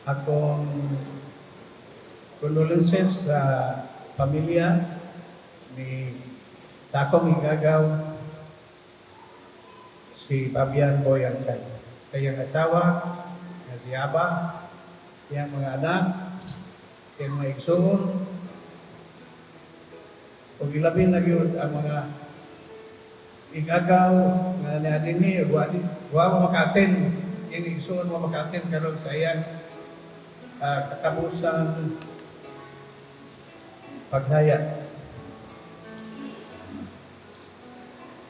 akong condolences sa pamilya ni sa akong igagaw si Fabian Boy Arcay. Sa iyang asawa, na si Aba, iyang mga anak, iyang mga igsoon, o ilabin na yun ang mga igagaw na natin ni huwag makaten, yung igsoon mo makaten karon sa iyang katapusan paghaya.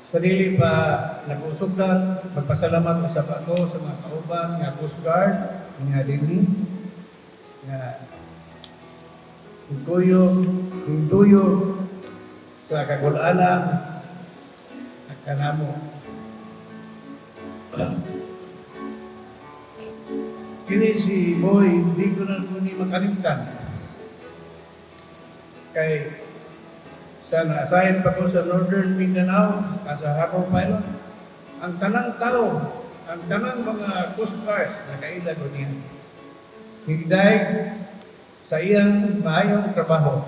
Sarili pa nag-usugdan, magpasalamat sa ako sa mga kauban nga Coast Guard, nga dinhi, nga hinduyog sa kagulanan at kanamo. Kini si Boy, hindi ko na ni makalimtan. Kay sa na-assign pa ko sa Northern Mindanao, sa Harbor Pilot, ang tanang tao, ang tanang mga Coast Guard, nakaila ko niya. Higday sa iyang maayong trabaho.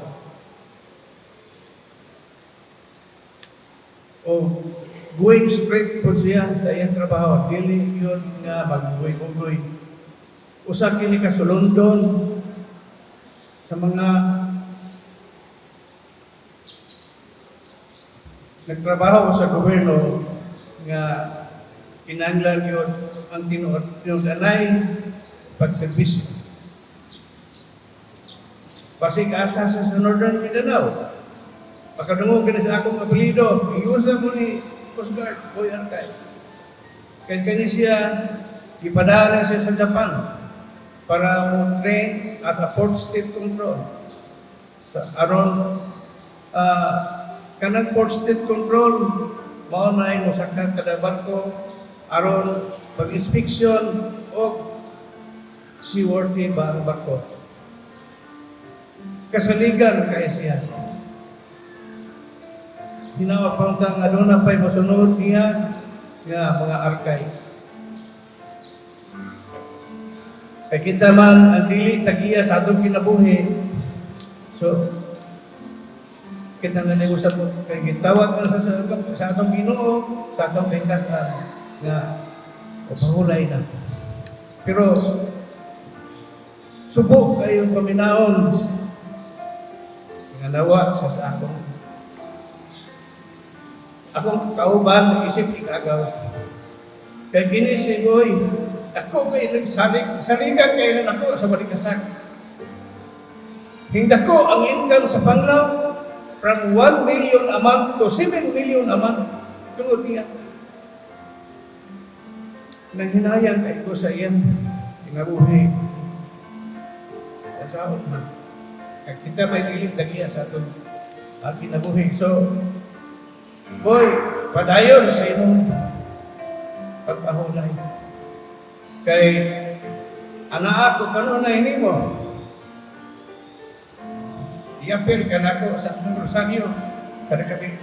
O going straight po siya sa iyang trabaho. Dili yun nga mag-ugoy-ugoy. Usa kini kasulundon sa mga nagtrabaho sa gobyerno nga kinahanglan yun ang tinudanay pagserbisyo. Pasig asa sa Northern Mindanao. Pagkadungog ka na sa akong apelido, iusa mo ni Coast Guard, Boy Arcay. Kaya kani siya, ipadala siya sa Japan para mo train as a port state control. Sa aron kanang port state control, mao na ay musaktan kada barko aron pag-inspeksyon o seaworthy ba ang barko. Kasaligan kay siya. Hinawa pa nga doon na pa'y masunod niya nga mga arkay. Kaya kita man ang dili tagiya sa atong kinabuhi. So, kita nga nang usap mo, kaya gitawag na sa atong Ginoo, sa atong pingkasan nga pahulay na. Pero subok kayong paminaon nga nawa sa akong kauban isip igagaw. Kaya kini si Boy, ako kay nagsarigan kayo na ako sa Balikasak. Hinda ko ang income sa Panglao from 1 million a month to 7 million a month. Tungod niya. Nanghinayang kayo ko sa iyan. Tingabuhi. Ang sahod man. Kaya kita may dilim dagiya sa itong kinabuhi. So, Boy, padayon sa inyong pagpahulay. Kay anak ako kanon na ini mo. Iapil ka na ako sa Rosario kada gabi.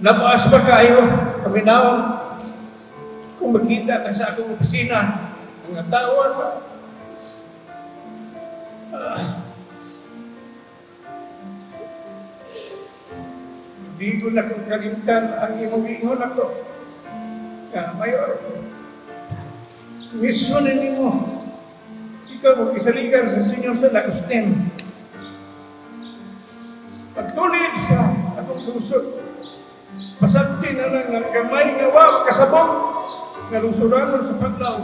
Napaas pa kayo, paminaw. Kung makita ka sa akong opisina, mga tauan pa. Di ko na kung kalimtan ang imong ingon ako. Mayor, misyon ninyo. Ikaw mo isaligan sa Senyor sa Lagostin. Pagtulid sa akong lungsod. Pasabti na lang ang gamay nga wawag kasabog nga lungsoran sa Panglao.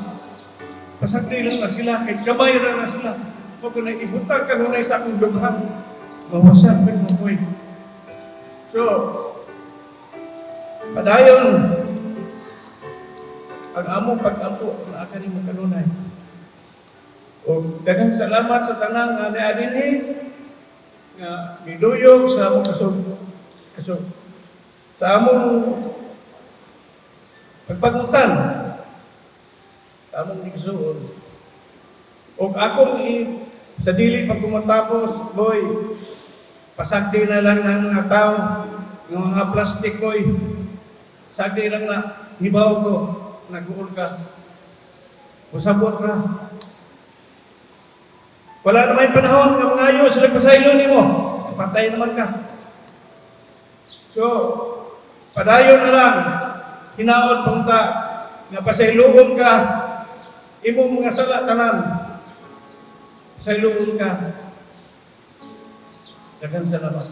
Pasabti lang na sila, kahit gamay na sila. Huwag ko na ibutang kanunay sa akong dughan. Mawasan ko mo boy. So, padayon ang among pag-ampo na akan mo kanunay. O daghang salamat sa tanang nga niadinhi nga niduyog sa among kasug. Sa among pagpagutan sa among igsuon. O akong sa dili pag kumatapos, boy, pasagdi na lang ng tao, ng mga plastic boy. Sagdi lang na hibaw ko, nag-uol ka, usabot ra. Wala naman panahon nga mga ayo sila pasaylo nimo. Patay naman ka. So, padayon na lang, hinaot punta, nga pasayloon ka, imong mga sala tanan, pasayloon ka. Daghang salamat.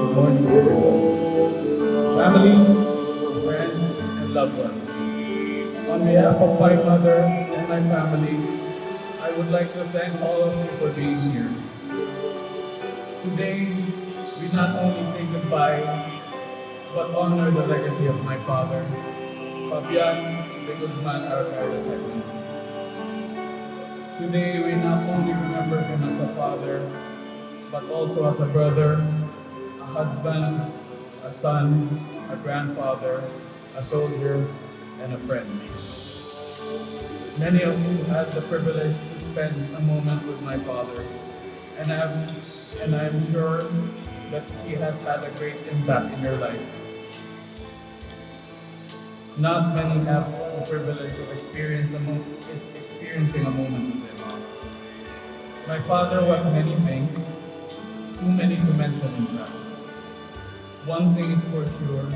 Good morning, everyone. Family, friends, and loved ones. On behalf of my mother and my family, I would like to thank all of you for being here. Today, we not only say goodbye, but honor the legacy of my father, Fabian de Guzman Arcar II. Today, we not only remember him as a father, but also as a brother, a husband, a son, a grandfather, a soldier, and a friend. Many of you had the privilege to spend a moment with my father, and I am sure that he has had a great impact in your life. Not many have the privilege of experiencing a moment with him. My father was many things, too many to mention in fact. One thing is for sure,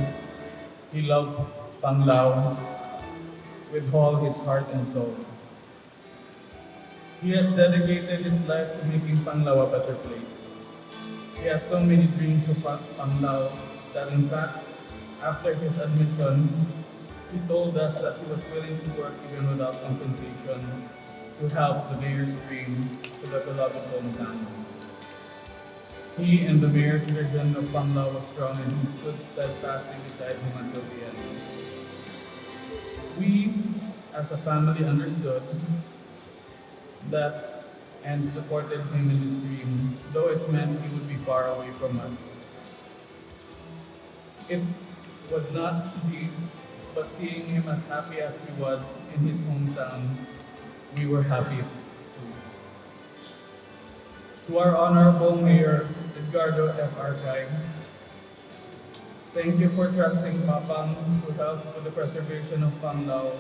he loved Panglao with all his heart and soul. He has dedicated his life to making Panglao a better place. He has so many dreams of Panglao that in fact, after his admission, he told us that he was willing to work even without compensation to help the mayor's dream to the beloved hometown. He and the mayor's vision of Panglao was strong and he stood steadfastly beside him until the end. We, as a family, understood that and supported him in his dream, though it meant he would be far away from us. It was not easy, but seeing him as happy as he was in his hometown, we were happy too. To our Honorable Mayor, Edgardo F. Arcay, thank you for trusting Papang to help with the preservation of Panglao.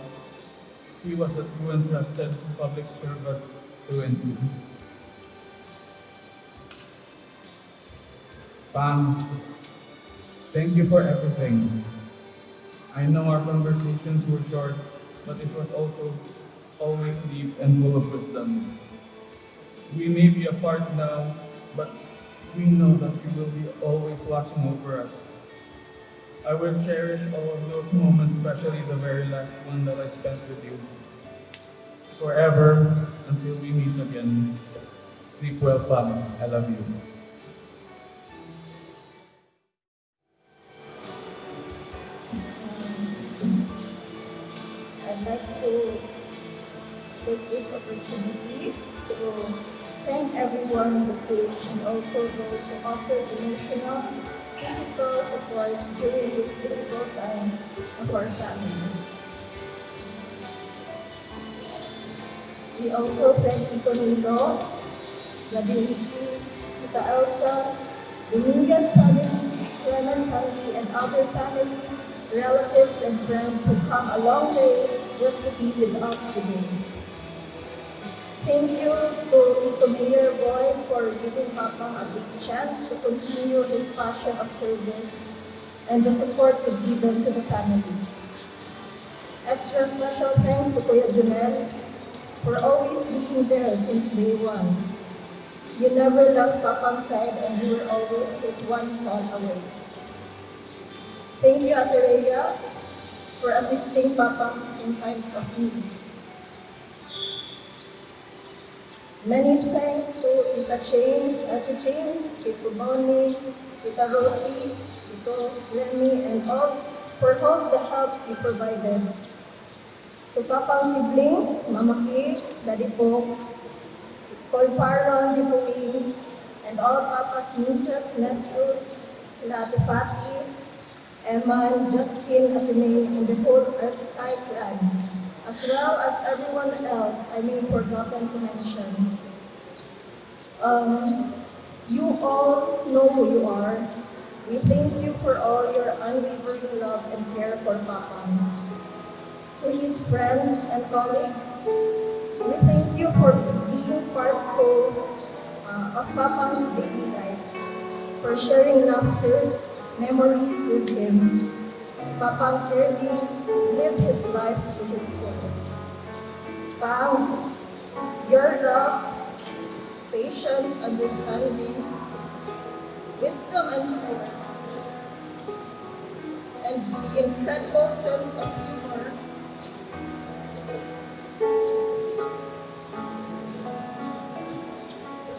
He was a true and trusted public servant through and through. Pang, thank you for everything. I know our conversations were short, but it was also always deep and full of wisdom. We may be apart now, but we know that you will be always watching over us. I will cherish all of those moments, especially the very last one that I spent with you. Forever, until we meet again. Sleep well, Pam. I love you. I'd like to take this opportunity to thank everyone who came and also those who offered emotional, physical support during this difficult time of our family. We also thank Tito Nindo, Vladimir, Tita Elsa, Dominguez family, Clement family, and other family, relatives, and friends who come a long way just to be with us today. Thank you to Tito Mayor Boy for giving Papa a big chance to continue his passion of service and the support we've given to the family. Extra special thanks to Kuya Jumel for always being there since day one. You never left Papa's side and you were always his one call away. Thank you, Ate Rhea, for assisting Papa in times of need. Many thanks to Tita Chain, Ate Chain, Tito Bonnie, Tita Rosie, Tito Remy, and all for all the helps you provided. To Papang siblings, Mama Kay, Daddy Po, Col Faron, Dipuing, and all Papa's nieces, nephews, sila Ate Fati, Eman, Justin, Ate May, and the whole Arcay clan, as well as everyone else I may have forgotten to mention. You all know who you are. We thank you for all your unwavering love and care for Papa. To his friends and colleagues, we thank you for being part of Papa's daily life, for sharing laughters, memories with him. Papa clearly lived his life to his fullest. Pam, your love, patience, understanding, wisdom and support, and the incredible sense of humor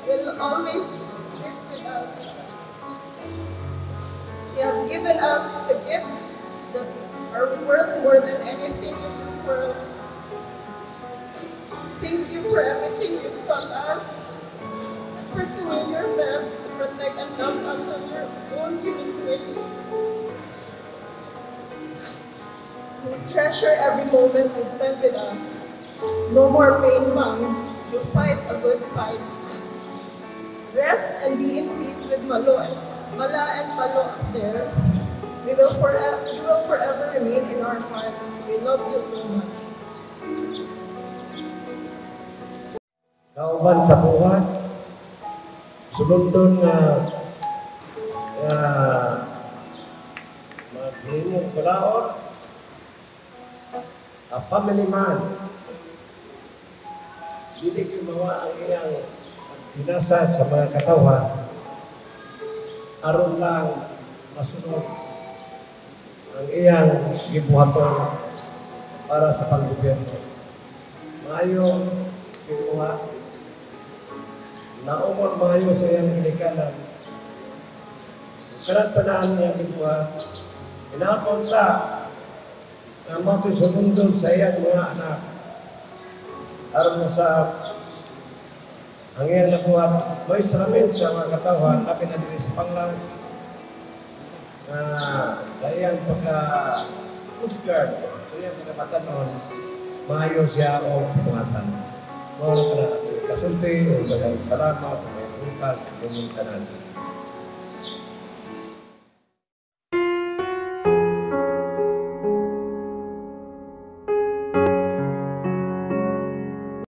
will always live with us. You have given us the gift that are worth more than anything in this world. Thank you for everything you've taught us and for doing your best to protect and love us in your own unique ways. We treasure every moment you spent with us. No more pain, Mom. You fight a good fight. Rest and be in peace with Mala and Palo up there. You will forever remain in our hearts. We love you so much. Kauban sa buhat, sulundon nga maglimong kulaor, pamiliman, hindi gumawa ang iyang sinasa sa mga katawan, aron lang masunod ang iyang gibuhaton para sa panggobyerno. Maayo gibuhat, naumon maayo sa iyang ginikanan. Karang tanan niya gibuhat, inakonta ang mga sumundon sa iyang mga anak aron sa ang iyang nabuhat, may salamin sa mga katawan, labi na din sa panglang sa iyang pagka-pusgard, sa iyang pagkapatanon, maayo siya o pumuhatan. Mga kasulti, o salamat, may pungkat, yung tanan.